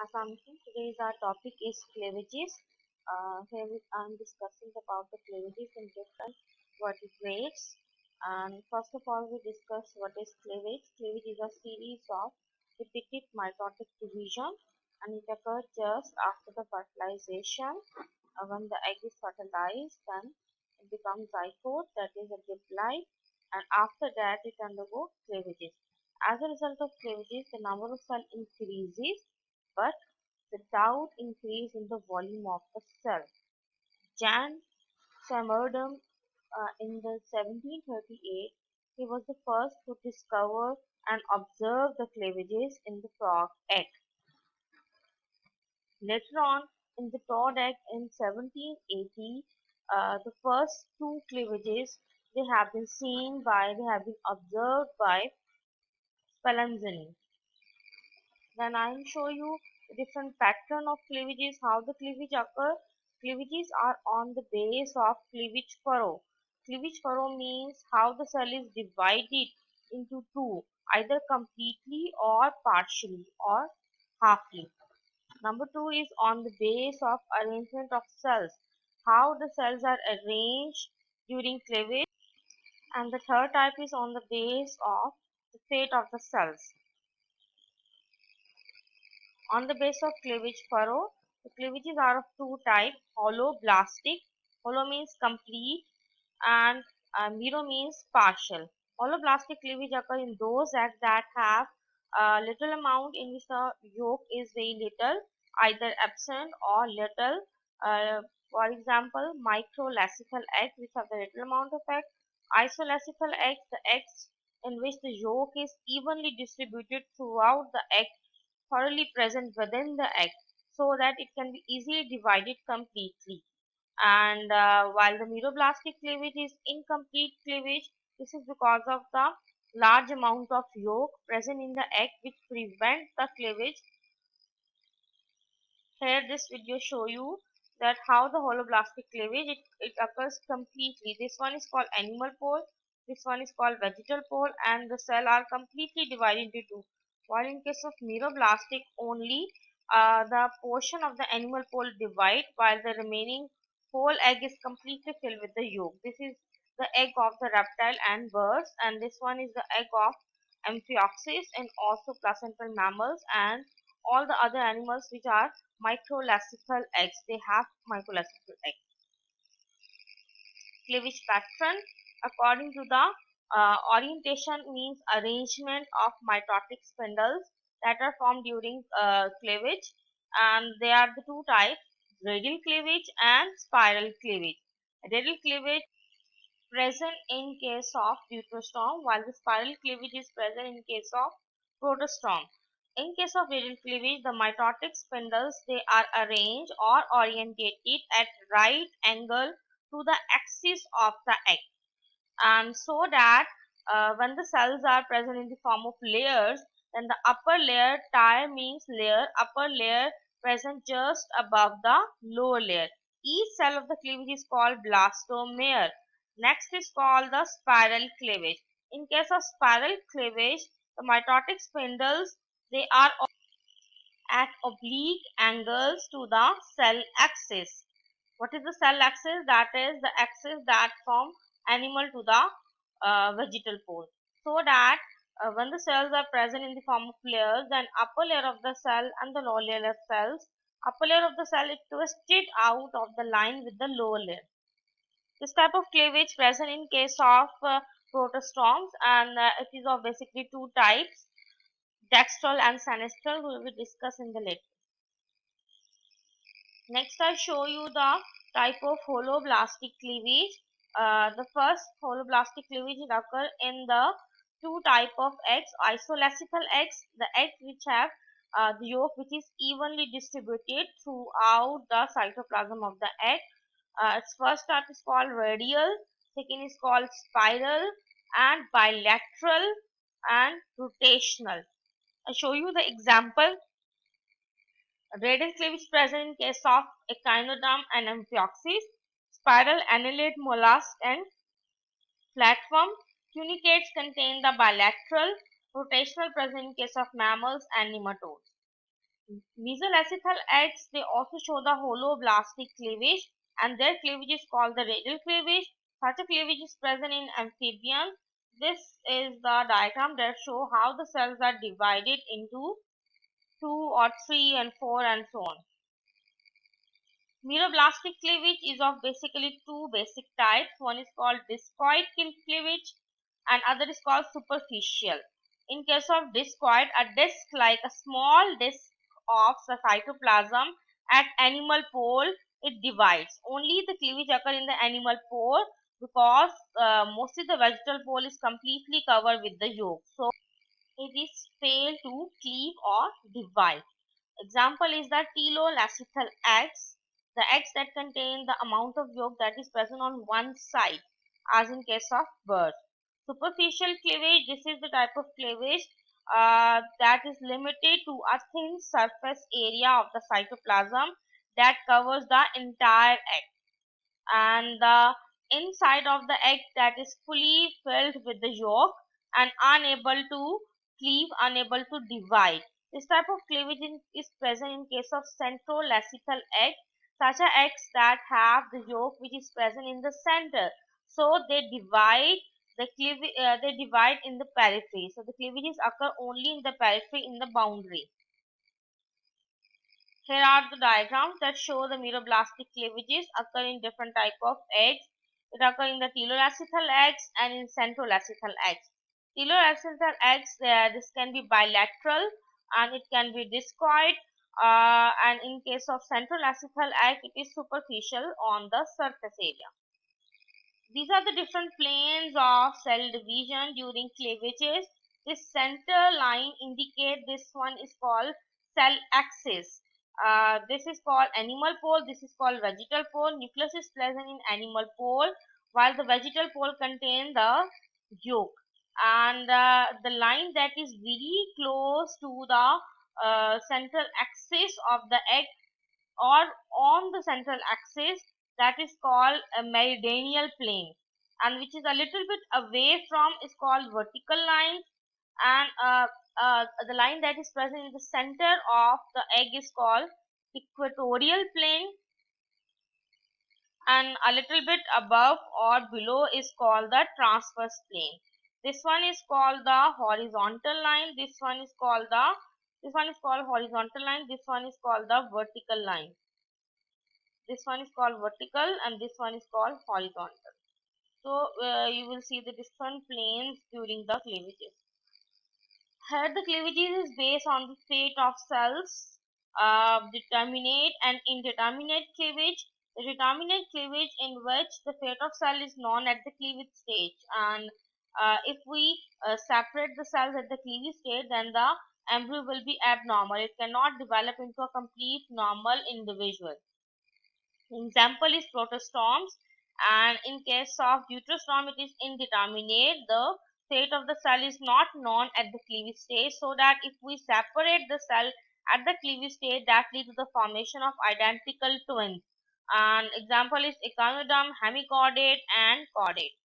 Assumption. Today's our topic is cleavages. I'm discussing about the cleavages in different vertebrates. And first of all, we discuss what is cleavage. Cleavage is a series of repeated mitotic division, and it occurs just after the fertilization. When the egg is fertilized, then it becomes zygote, that is a diploid, and after that it undergoes cleavages. As a result of cleavages, the number of cell increases, but without increase in the volume of the cell. Jan Swammerdam, in the 1738, he was the first to discover and observe the cleavages in the frog egg. Later on, in the toad egg in 1780, the first two cleavages they have been observed by Spallanzani. Then I will show you the different pattern of cleavages, how the cleavage occur. Cleavages are on the base of cleavage furrow. Cleavage furrow means how the cell is divided into two, either completely or partially or halfly. Number two is on the base of arrangement of cells, how the cells are arranged during cleavage. And the third type is on the base of the fate of the cells. On the base of cleavage furrow, the cleavages are of two types, holoblastic. Holo means complete and mero means partial. Holoblastic cleavage occur in those eggs that have a little amount in which the yolk is very little, either absent or little. For example, microlacical eggs which have a little amount of egg. Isolacical eggs, the eggs in which the yolk is evenly distributed throughout the egg, thoroughly present within the egg, so that it can be easily divided completely. And while the meroblastic cleavage is incomplete cleavage, this is because of the large amount of yolk present in the egg which prevent the cleavage. Here this video show you that how the holoblastic cleavage it occurs completely. This one is called animal pole, this one is called vegetal pole, and the cell are completely divided into two. While in case of meroblastic, only the portion of the animal pole divide, while the remaining whole egg is completely filled with the yolk. This is the egg of the reptile and birds, and this one is the egg of Amphioxus and also placental mammals and all the other animals which are microlacical eggs. They have microlacical eggs. Cleavage pattern, according to the orientation, means arrangement of mitotic spindles that are formed during cleavage, and they are the two types, radial cleavage and spiral cleavage. Radial cleavage present in case of deuterostome, while the spiral cleavage is present in case of protostome. In case of radial cleavage, the mitotic spindles they are arranged or orientated at right angle to the axis of the egg, and so that when the cells are present in the form of layers, then the upper layer, tire means layer, upper layer present just above the lower layer. Each cell of the cleavage is called blastomere. Next is called the spiral cleavage. In case of spiral cleavage, the mitotic spindles they are at oblique angles to the cell axis. What is the cell axis? That is the axis that from animal to the vegetal pole. So that when the cells are present in the form of layers, then upper layer of the cell and the lower layer of cells, upper layer of the cell is twisted out of the line with the lower layer. This type of cleavage present in case of protostomes, and it is of basically two types, dextral and sinistral, we will discuss in the later. Next, I show you the type of holoblastic cleavage. The first holoblastic cleavage occur in the two type of eggs, isolacical eggs, the eggs which have the yolk which is evenly distributed throughout the cytoplasm of the egg. Its first type is called radial, second is called spiral, and bilateral and rotational. I show you the example. Radial cleavage present in case of echinoderm and Amphioxus, spiral annelid mollusk and flatworm. Tunicates contain the bilateral, rotational present in case of mammals and nematodes. Mesolacetal eggs, they also show the holoblastic cleavage, and their cleavage is called the radial cleavage. Such a cleavage is present in amphibians. This is the diagram that show how the cells are divided into 2 or 3 and 4 and so on. Meroblastic cleavage is of basically two basic types. One is called discoid cleavage and other is called superficial. In case of discoid, a disc like a small disc of the cytoplasm at animal pole, it divides. Only the cleavage occur in the animal pole because mostly the vegetal pole is completely covered with the yolk. So it is fail to cleave or divide. Example is the telolacetal eggs, the eggs that contain the amount of yolk that is present on one side, as in case of bird. Superficial cleavage, this is the type of cleavage that is limited to a thin surface area of the cytoplasm that covers the entire egg, and the inside of the egg that is fully filled with the yolk and unable to cleave, unable to divide. This type of cleavage is present in case of centrolacetal egg, such are eggs that have the yolk which is present in the center. So they divide they divide in the periphery. So the cleavages occur only in the periphery, in the boundary. Here are the diagrams that show the meroblastic cleavages occur in different type of eggs. It occur in the telolacetal eggs and in centrolacetal eggs. Telolacetal eggs, this can be bilateral and it can be discoid, and in case of centrolacetal egg, it is superficial on the surface area. These are the different planes of cell division during cleavages. This center line indicate this one is called cell axis. This is called animal pole, this is called vegetal pole. Nucleus is present in animal pole while the vegetal pole contains the yolk. And the line that is very close to the central axis of the egg or on the central axis, that is called a meridional plane, and which is a little bit away from is called vertical line, and the line that is present in the center of the egg is called equatorial plane, and a little bit above or below is called the transverse plane. This one is called the horizontal line, this one is called horizontal line, this one is called the vertical line. This one is called vertical and this one is called horizontal. So you will see the different planes during the cleavages. Here the cleavages is based on the fate of cells, determinate and indeterminate cleavage. The determinate cleavage in which the fate of cell is known at the cleavage stage, and if we separate the cells at the cleavage stage, then the embryo will be abnormal. It cannot develop into a complete normal individual. Example is protostomes, and in case of deuterostome, it is indeterminate. The fate of the cell is not known at the cleavage stage, so that if we separate the cell at the cleavage stage, that leads to the formation of identical twins. And example is echinoderm, hemichordate, and chordate.